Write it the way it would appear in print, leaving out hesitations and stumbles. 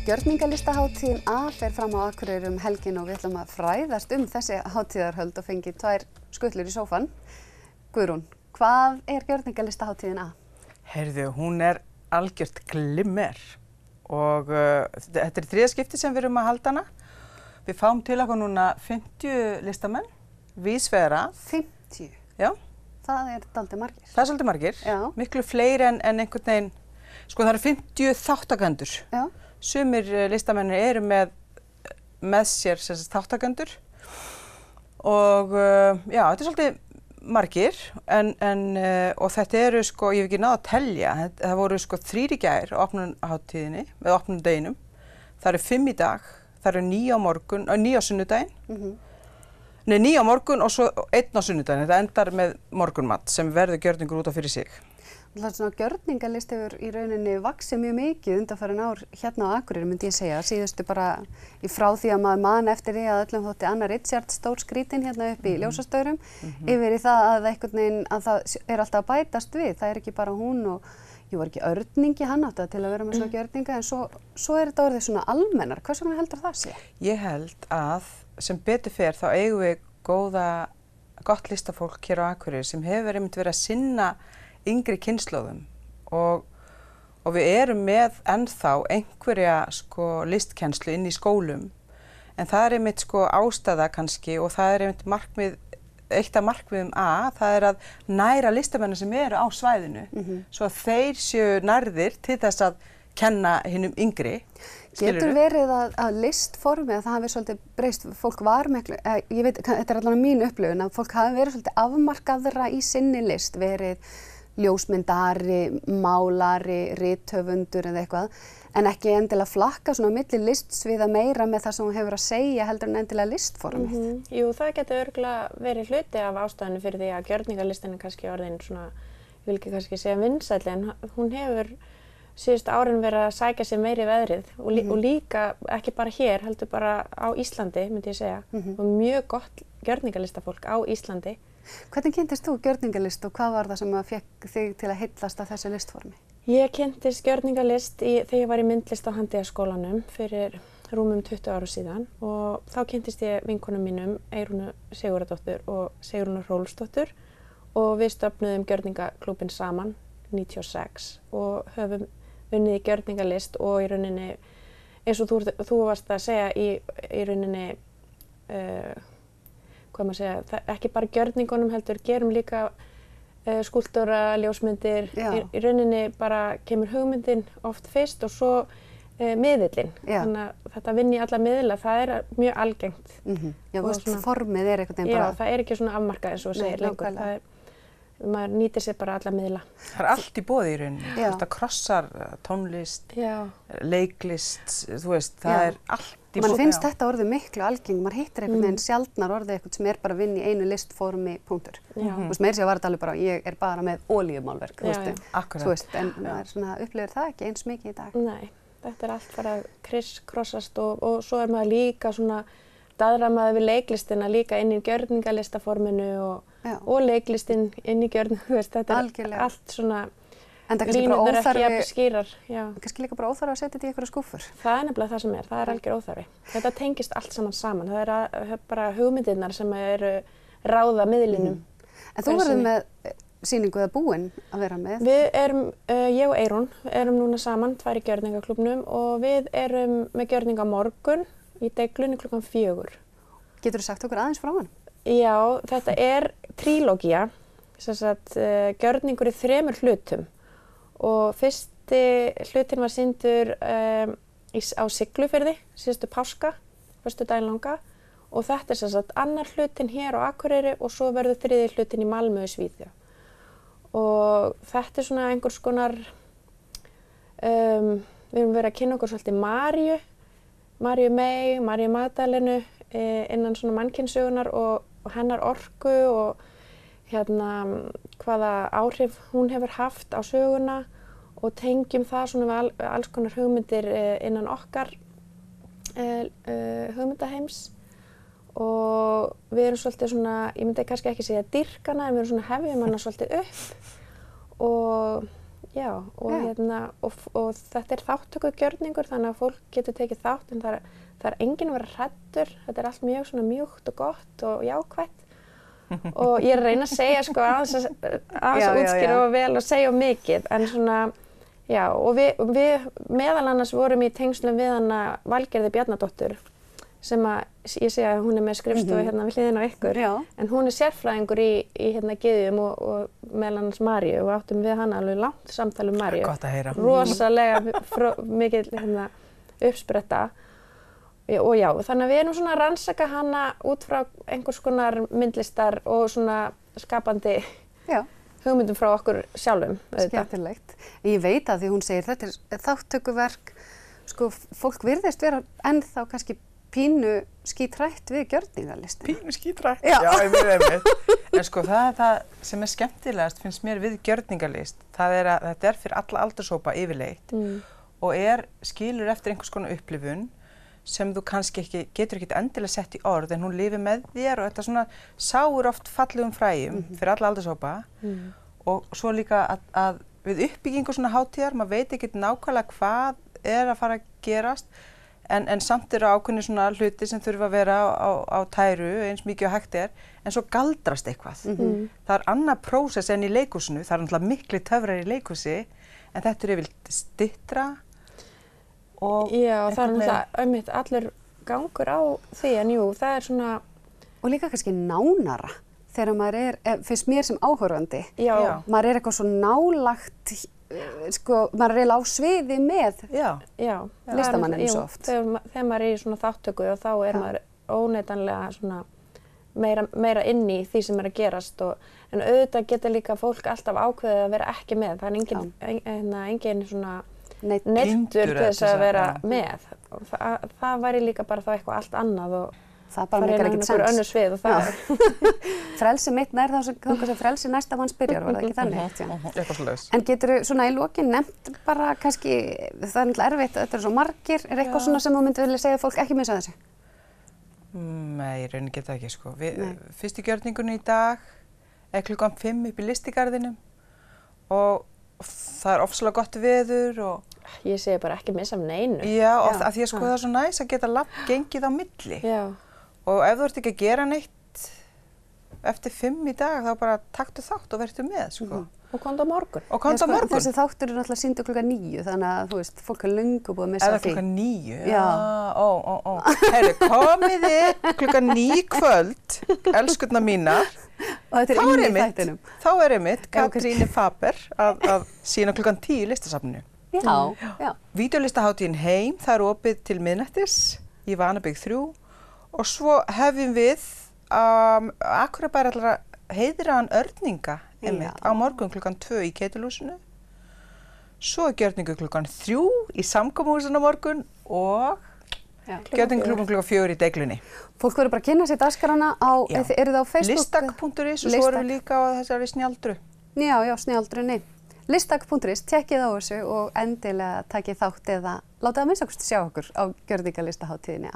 Gjörningalistahátíðin A fer fram á Akureyri helgina og við ætlum að fræðast þessi hátíðarhöld og fengi tvær skutlur í sófann. Guðrún, hvað gjörningalistahátíðin A? Heyrðu, hún algjört glimmer og þetta þriðja skipti sem við erum að halda hana. Við fáum til okkur núna 50 listamenn, víðsvegar að. 50? Já. Það dálítið margir. Það svolítið margir, já. Miklu fleiri en einhvern veginn, sko það 50 þáttakendur. Já. Sumir listamennir eru með sér þáttakendur og já, þetta svolítið margir og þetta eru sko, ég hef ekki náð að telja, það voru sko 3 í gær á opnunarhátíðinni, með opnunardeginum. Það eru 5 í dag, það eru 9 á morgun, 9 á sunnudaginn. Nei, 9 á morgun og svo 1 á sunnudaginn. Þetta endar með morgunmat sem verður gjörningur út af fyrir sig. Gjörningalist hefur í rauninni vaxið mjög mikið undanfarin ár hérna á Akureyri, myndi ég segja. Síðustu bara frá því að maður man eftir því að öllum þótti Anna Richards stór skrítin hérna upp í ljósastaurum, yfir í það að einhvern veginn að það alltaf að bætast við. Það ekki bara hún og ég var ekki örningi, hann átti til að vera með svona gjörninga, en svo þetta orðið svona almennar. Hvers vegna heldur það sé? Ég held að sem betur fer þá eigum við gott listafólk hér á Akureyri sem hefur einmitt verið að sinna yngri kynslóðum og við erum með ennþá einhverja sko listkennslu inn í skólum, en það einmitt sko ástæða kannski og það einmitt eitt af markmiðum A, það að næra listamenn sem eru á svæðinu, svo að þeir séu nærðir til þess að kenna hinum yngri. Getur verið að listformi, að það hafi svolítið breyst, fólk var ég veit, þetta allavega mín upplifun, að fólk hafi verið svolítið afmarkaðra í sinni list, verið ljósmyndari, málari, rithöfundur eða eitthvað, en ekki endilega flakka svona á milli listsviða meira með það sem hún hefur að segja heldur en endilega listformið. Jú, það getur örugglega verið hluti af ástæðunni fyrir því að gjörningalistin kannski orðin svona, ég vil ekki kannski segja vinsælli, en hún hefur síðustu árin verið að sækja sér meiri veðrið og líka ekki bara hér, heldur bara á Íslandi, myndi ég segja, og mjög gott gjörningalistafólk á Íslandi. Hvernig kynntist þú gjörningalist og hvað var það sem fékk þig til að heillast af þessu listformi? Ég kynntist gjörningalist þegar ég var í myndlist á Handíðaskólanum fyrir rúmum 20 ára síðan og þá kynntist ég vinkonum mínum, Eyrúnu Sigurðardóttur og Sigrúnu Hrólfsdóttur og við stofnuðum gjörningaklúbbinn saman 96 og höfum unnið í gjörningalist og í rauninni, eins og þú varst að segja, í rauninni, hvað maður segja, ekki bara gjörningunum heldur, gerum líka skúlptúra, ljósmyndir, í rauninni bara kemur hugmyndin oft fyrst og svo miðillinn. Þannig að þetta vinni alla miðla, það mjög algengt. Já, þú veist, formið einhvern veginn bara. Já, það ekki svona afmarkað eins og þú segir lengur. Maður nýtir sér bara alla miðla. Það allt í boði í rauninni. Þetta krossar tónlist, leiklist, þú veist, það allt í boði. Man finnst þetta orðið miklu algeng, maður hittir einhvern veginn sjaldnar orðið eitthvað sem bara vinn í einu listformi, punktur. Þú veist, meira sér var þetta alveg bara, ég bara með olíumálverk, þú veist, en maður svona upplifir það ekki eins mikið í dag. Nei, þetta allt bara krossast og svo maður líka svona daðrar maður við leiklistina líka inn í gjörningalistaforminu og leiklistinn inn í gjörning, þú veist, þetta allt svona línurnar ekki jafn skýrar. Kannski líka bara óþarfi að setja þetta í einhverja skúffur. Það nefnilega það sem það algjör óþarfi. Þetta tengist allt saman, það bara hugmyndirnar sem eru ráða miðlinum. En þú verður með sýningu eða búin að vera með? Við ég og Eyrún erum núna saman, 2 í gjörningaklúbbnum og við erum með gjörning á morgun í Deiglunni klukkan 4. Geturðu sagt okkur aðeins frá hann? Já, þetta trílógía, sem sagt gjörningur í 3 hlutum og fyrsti hlutin var sýndur á Siglufirði, síðustu páska, föstudaginn langa og þetta sem sagt annar hlutin hér á Akureyri og svo verður 3. hlutin í Malmö í Svíþjóð. Og þetta svona einhvers konar, við erum verið að kynna okkur svolítið Maríu May, Maríu Magdalenu innan svona mannkynssögunar og hennar orku og hvaða áhrif hún hefur haft á söguna og tengjum það svona við alls konar hugmyndir innan okkar hugmyndaheims og við erum svolítið svona, ég myndi kannski ekki segja dýrkana, en við erum svona hefjum hana svolítið upp og Já, og þetta þátttökugjörningur þannig að fólk getur tekið þátt en það er enginn að vera hræddur, þetta allt mjög svona mjúkt og gott og jákvætt og ég að reyna að segja sko aðeins að útskýra og vel og segja mikið en svona, já, og við meðal annars vorum í tengslum við hana Valgerði Bjarnadóttur sem að ég sé að hún með skrifstofu við hliðina á ykkur en hún sérfræðingur í gyðjum og meðal annars Maríu og áttum við hana alveg langt samtal Maríu. Gott að heyra. Rosalega mikil uppspretta og já, þannig að við erum svona að rannsaka hana út frá einhvers konar myndlistar og svona skapandi hugmyndum frá okkur sjálfum. Skemmtilegt. Ég veit að því hún segir þetta þátttökuverk, sko fólk virðist vera ennþá kannski pínu skítrætt við gjörningalistina. Pínu skítrætt? Já, einmitt. En sko það sem skemmtilegast finnst mér við gjörningalist, það að þetta fyrir alla aldurshópa yfirleitt og skilur eftir einhvers konar upplifun sem þú kannski getur ekki endilega sett í orð en hún lifir með þér og þetta svona sáir oft fallegum fræjum fyrir alla aldurshópa og svo líka að við uppbyggingu svona hátíðar, maður veit ekki nákvæmlega hvað að fara að gerast en samt ákveðnir svona hluti sem þurfa að vera á tæru eins mikið og hægt en svo galdrast eitthvað. Það annað prósess en í leikhúsinu, það náttúrulega miklu töfrar í leikhúsi en þetta yfirleitt styttra og já, það náttúrulega einmitt allur gangur á því en jú, það svona og líka kannski nánara þegar maður fyrst mér sem áhorfandi maður eitthvað svo nálagt sko, maður eiginlega á sviði með listamanninn svo oft. Þegar maður í svona þáttöku og þá maður óneitanlega svona meira inn í því sem að gerast en auðvitað getur líka fólk alltaf ákveðið að vera ekki með. Það engin svona neyddur til þess að vera með. Það væri líka bara þá eitthvað allt annað og það bara meikar ekkert sens. Önnur svið og það Frelsi mitt nær þá sem frelsi næsta manns byrjar, var það ekki þannig? Eitthvað svoleiðis. En geturðu svona í lokin nefnt bara kannski, það náttúrulega erfitt, þetta svo margir, eitthvað svona sem þú myndi vilja segja fólk ekki missa þessu? Nei, ég raunin geta ekki sko. Fyrst í gjörningunni í dag klukkan 5 upp í Lystigarðinum og það ofsalega gott veður og ég segi bara ekki missa neinu. Já, af því að sko það svo næs að geta gengið á milli. Já. Og ef þú ert ekki að gera neitt eftir 5 í dag þá bara taktu þátt og vertu með sko. Og komdu á morgun. Og komdu á morgun. Þessi þáttur náttúrulega sýndur klukkan 9 þannig að þú veist, fólk löngu búið að missa því. Eða klukkan 9? Já. Heyrðu, komiði klukkan 9 kvöld, elskurnar mínar. Og þetta inn í þættinum. Þá einmitt Katrín Faber að sýna klukkan 10 í listasafninu. Já. Vídeólistahátíðin Heim, það opið til miðnættis í Vanabyggð 3 og svo hefjum við Akureyrarbær ætlar að heiðraðan Örninga á morgun klukkan 2 í Ketilhúsinu. Svo gjörningu klukkan 3 í Samkomuhúsinu á morgun og gjörningu klukkan 4 í Deiglunni. Fólk verður bara að kynna sér dagskrana eru það á Facebook? Listak.is og svo erum við líka á þessari snjaldru. Já, snjaldrunni. Listak.is, tekkið á þessu og endilega takið þátt eða látið að minnsta kosti sjá okkur á gjörningalistahátíðinni.